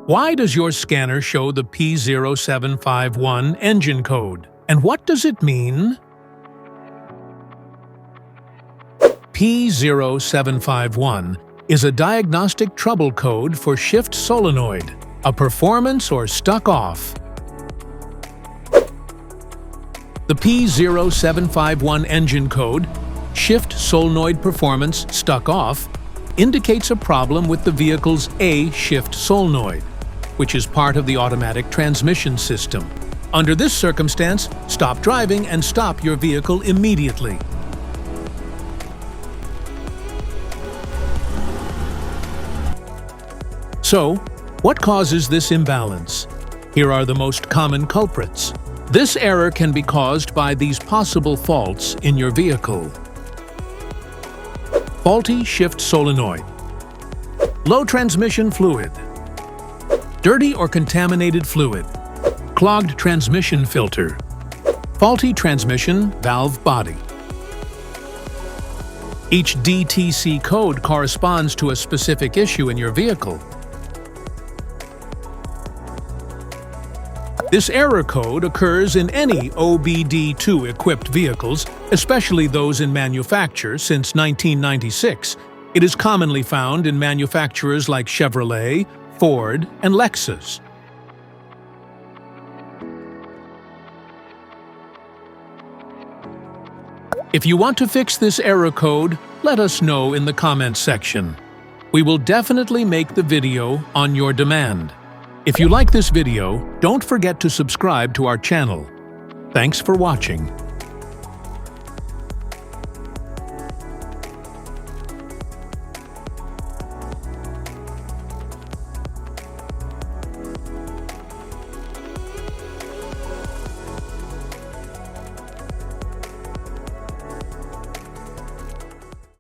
Why does your scanner show the P0751 engine code? And what does it mean? P0751 is a diagnostic trouble code for shift solenoid, a performance or stuck off. The P0751 engine code, shift solenoid performance stuck off, indicates a problem with the vehicle's A shift solenoid, which is part of the automatic transmission system. Under this circumstance, stop driving and stop your vehicle immediately. So, what causes this imbalance? Here are the most common culprits. This error can be caused by these possible faults in your vehicle. Faulty shift solenoid, low transmission fluid, dirty or contaminated fluid, clogged transmission filter, faulty transmission valve body. Each DTC code corresponds to a specific issue in your vehicle. This error code occurs in any OBD2 equipped vehicles, especially those in manufacture since 1996. It is commonly found in manufacturers like Chevrolet, Ford, and Lexus. If you want to fix this error code, let us know in the comments section. We will definitely make the video on your demand. If you like this video, don't forget to subscribe to our channel. Thanks for watching.